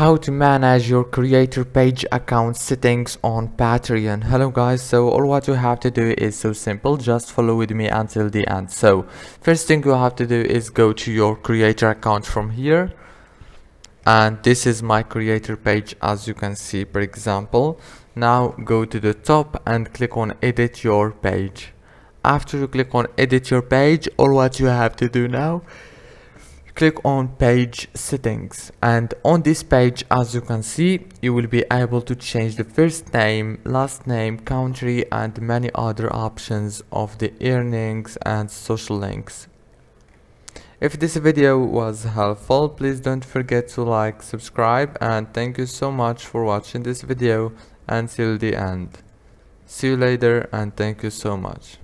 How to manage your creator page account settings on Patreon. Hello guys, so all what you have to do is so simple. Just follow with me until the end. So first thing you have to do is go to your creator account from here, and this is my creator page, as you can see, for example. Now go to the top and click on edit your page. After you click on edit your page, all what you have to do now, click on page settings, and on this page, as you can see, you will be able to change the first name, last name, country, and many other options of the earnings and social links. If this video was helpful, please don't forget to like, subscribe, and thank you so much for watching this video until the end. See you later, and thank you so much.